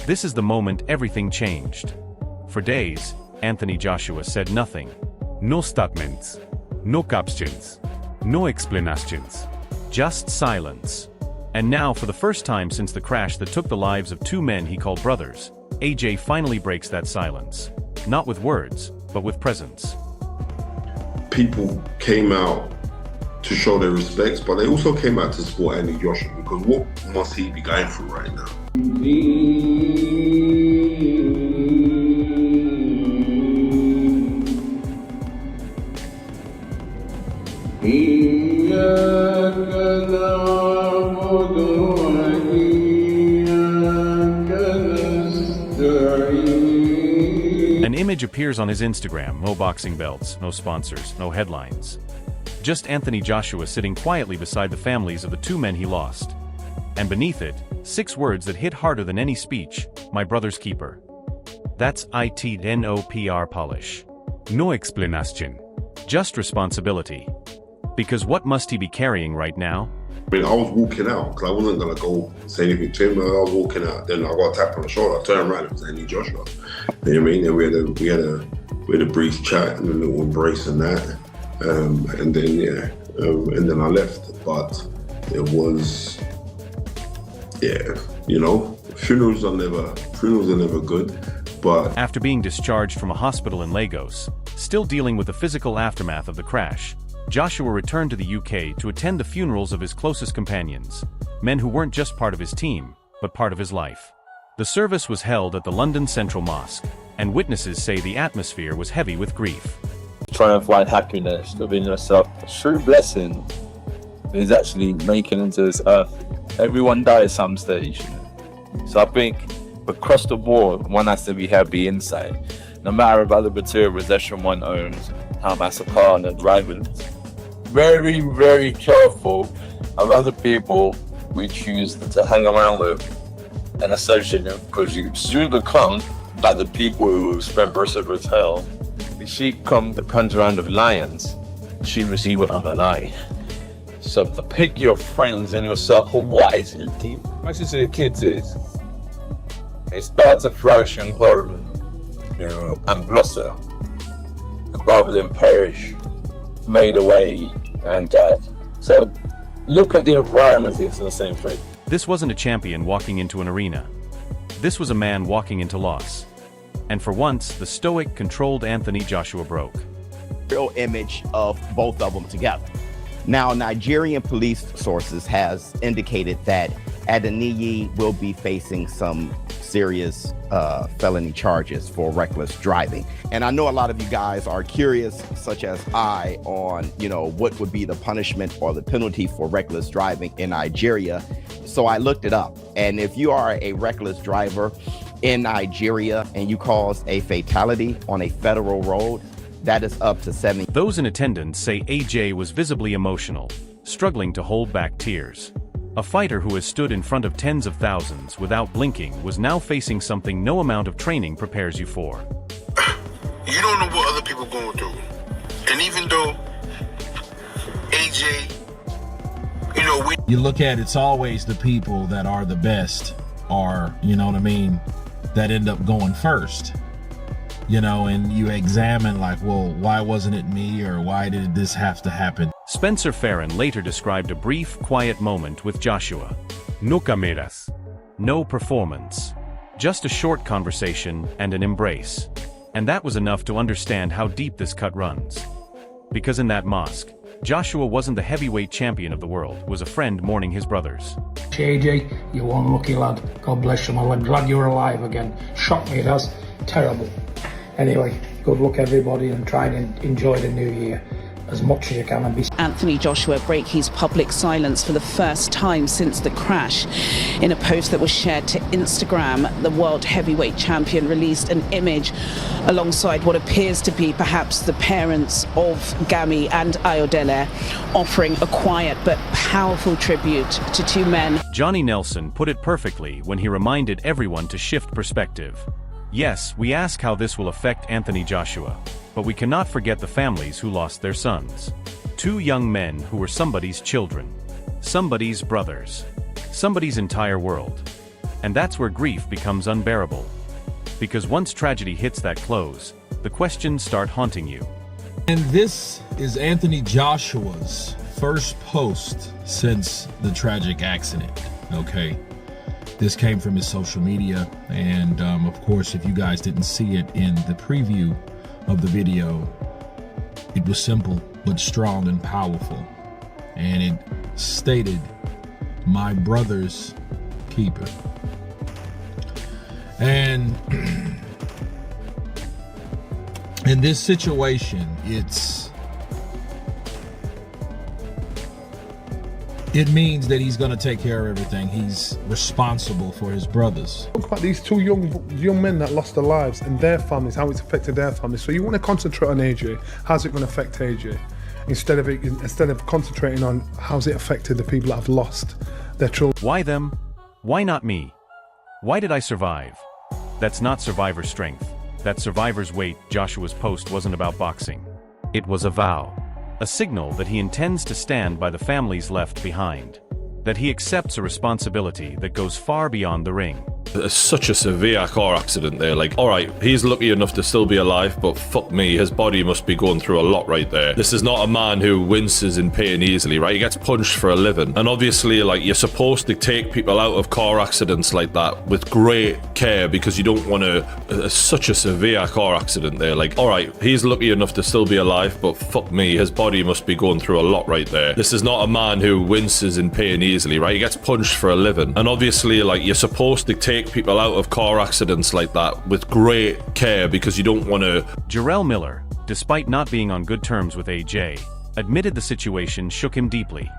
This is the moment everything changed. For days, Anthony Joshua said nothing. No statements. No captions. No explanations. Just silence. And now, for the first time since the crash that took the lives of two men he called brothers, AJ finally breaks that silence. Not with words, but with presence. People came out to show their respects, but they also came out to support Anthony Joshua, because what must he be going through right now? An image appears on his Instagram. No boxing belts, no sponsors, no headlines. Just Anthony Joshua sitting quietly beside the families of the two men he lost. And beneath it, 6 words that hit harder than any speech: my brother's keeper. That's it, polish. No explanation. Just responsibility. Because what must he be carrying right now? I mean, I was walking out because I wasn't going to go say anything to him. I was walking out, then I got a tap on the shoulder. I turned around, it was Anthony Joshua. You know what I mean? And we had a brief chat and a little embrace and that. And then I left. But it was, funerals are never good. But after being discharged from a hospital in Lagos, still dealing with the physical aftermath of the crash, Joshua returned to the UK to attend the funerals of his closest companions, men who weren't just part of his team, but part of his life. The service was held at the London Central Mosque, and witnesses say the atmosphere was heavy with grief. Trying to find happiness within yourself. A true blessing is actually making into this earth. Everyone dies at some stage. So I think across the board, one has to be happy inside. No matter about the material possession one owns, how that's a car and a driving. Very, very careful of other people we choose to hang around with and associate them, because you soon become like the people who spend most of his hell. The sheep comes around with lions, sheep receive another lion. So pick your friends and your circle wisely. Message to the kids is, it starts to flourish and grow, and blossom, rather than perish, made away and die. So look at the environment, it's the same thing. This wasn't a champion walking into an arena. This was a man walking into loss. And for once, the stoic, controlled Anthony Joshua broke. Real image of both of them together. Now, Nigerian police sources has indicated that Adeniyi will be facing some serious felony charges for reckless driving. And I know a lot of you guys are curious, such as I, on, what would be the punishment or the penalty for reckless driving in Nigeria. So I looked it up. And if you are a reckless driver in Nigeria and you cause a fatality on a federal road, that is up to 70. Those in attendance say AJ was visibly emotional, struggling to hold back tears. A fighter who has stood in front of tens of thousands without blinking was now facing something no amount of training prepares you for. You don't know what other people are going through. And even though AJ, you look at it's always the people that are the best, or, that end up going first. And you examine like, well, why wasn't it me, or why did this have to happen? Spencer Farron later described a brief, quiet moment with Joshua. No cameras. No performance. Just a short conversation and an embrace. And that was enough to understand how deep this cut runs. Because in that mosque, Joshua wasn't the heavyweight champion of the world, was a friend mourning his brothers. AJ, you're one lucky lad. God bless you, I'm glad you're alive again. Shocked me, it has. Terrible. Anyway, good luck everybody, and try and enjoy the new year as much as you can. Anthony Joshua break his public silence for the first time since the crash. In a post that was shared to Instagram, the world heavyweight champion released an image alongside what appears to be perhaps the parents of Gami and Ayodele, offering a quiet but powerful tribute to two men. Johnny Nelson put it perfectly when he reminded everyone to shift perspective. Yes, we ask how this will affect Anthony Joshua, but we cannot forget the families who lost their sons. Two young men who were somebody's children, somebody's brothers, somebody's entire world. And that's where grief becomes unbearable. Because once tragedy hits that close, the questions start haunting you. And this is Anthony Joshua's first post since the tragic accident, okay? This came from his social media, and of course, if you guys didn't see it in the preview of the video, it was simple but strong and powerful. And it stated, "My brother's keeper." And in this situation, it means that he's going to take care of everything. He's responsible for his brothers. Talk about these two young men that lost their lives and their families, how it's affected their families. So you want to concentrate on AJ. How's it going to affect AJ? Instead of concentrating on how's it affected the people that have lost their children. Why them? Why not me? Why did I survive? That's not survivor strength. That's survivor's weight. Joshua's post wasn't about boxing. It was a vow. A signal that he intends to stand by the families left behind. That he accepts a responsibility that goes far beyond the ring. It's such a severe car accident there. Like, alright, he's lucky enough to still be alive, but fuck me, his body must be going through a lot right there. This is not a man who winces in pain easily, right? He gets punched for a living. And obviously, like, you're supposed to take people out of car accidents like that with great care because you don't want to... It's such a severe car accident there. Like, alright, he's lucky enough to still be alive, but fuck me, his body must be going through a lot right there. This is not a man who winces in pain easily, right? He gets punched for a living. And obviously, like, you're supposed to take people out of car accidents like that with great care because you don't want to... Jarrell Miller, despite not being on good terms with AJ, admitted the situation shook him deeply.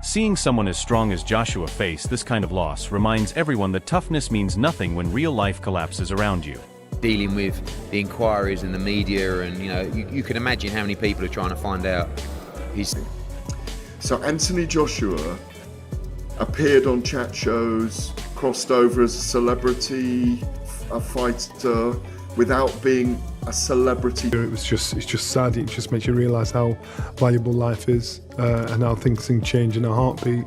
Seeing someone as strong as Joshua face this kind of loss reminds everyone that toughness means nothing when real life collapses around you. Dealing with the inquiries and the media, and you can imagine how many people are trying to find out. So Anthony Joshua appeared on chat shows, crossed over as a celebrity, a fighter, without being a celebrity. It's just sad. It just makes you realise how valuable life is and how things can change in a heartbeat.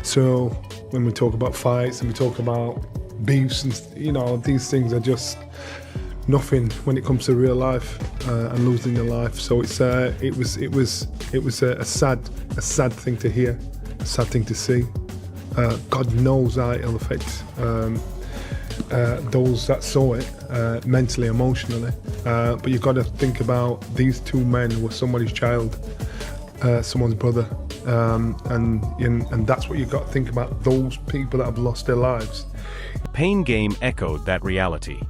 So when we talk about fights and we talk about beefs and these things are just nothing when it comes to real life and losing your life. So it was a sad thing to hear, a sad thing to see. God knows how it'll affect those that saw it mentally, emotionally. But you've got to think about these two men were somebody's child, someone's brother, and that's what you've got to think about, those people that have lost their lives. Pain Game echoed that reality.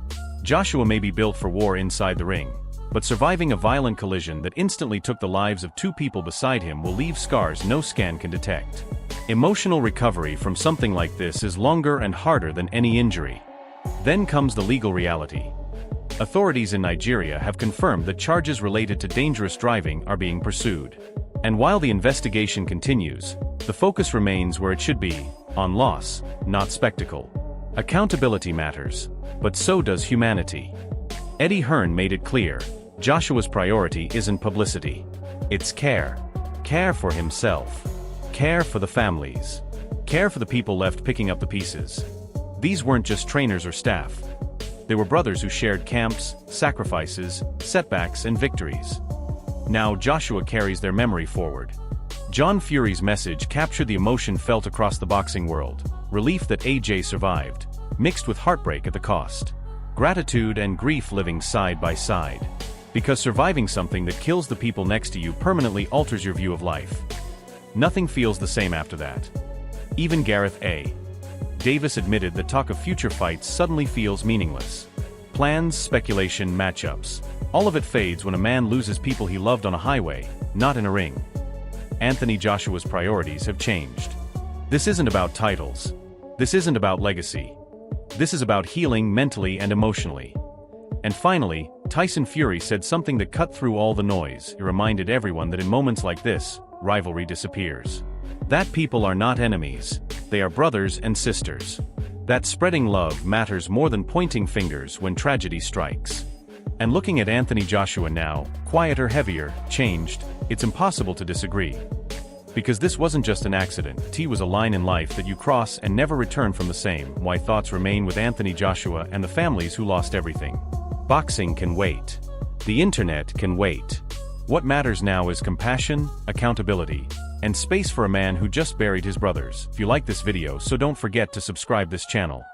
Joshua may be built for war inside the ring, but surviving a violent collision that instantly took the lives of two people beside him will leave scars no scan can detect. Emotional recovery from something like this is longer and harder than any injury. Then comes the legal reality. Authorities in Nigeria have confirmed that charges related to dangerous driving are being pursued. And while the investigation continues, the focus remains where it should be, on loss, not spectacle. Accountability matters, but so does humanity. Eddie Hearn made it clear, Joshua's priority isn't publicity. It's care. Care for himself. Care for the families. Care for the people left picking up the pieces. These weren't just trainers or staff. They were brothers who shared camps, sacrifices, setbacks, and victories. Now Joshua carries their memory forward. John Fury's message captured the emotion felt across the boxing world. Relief that AJ survived, mixed with heartbreak at the cost. Gratitude and grief living side by side. Because surviving something that kills the people next to you permanently alters your view of life. Nothing feels the same after that. Even Gareth A. Davis admitted that talk of future fights suddenly feels meaningless. Plans, speculation, matchups. All of it fades when a man loses people he loved on a highway, not in a ring. Anthony Joshua's priorities have changed. This isn't about titles. This isn't about legacy. This is about healing mentally and emotionally. And finally, Tyson Fury said something that cut through all the noise. It reminded everyone that in moments like this, rivalry disappears. That people are not enemies, they are brothers and sisters. That spreading love matters more than pointing fingers when tragedy strikes. And looking at Anthony Joshua now, quieter, heavier, changed, it's impossible to disagree. Because this wasn't just an accident, T was a line in life that you cross and never return from the same. Why thoughts remain with Anthony Joshua and the families who lost everything. Boxing can wait. The internet can wait. What matters now is compassion, accountability, and space for a man who just buried his brothers. If you like this video, so don't forget to subscribe this channel.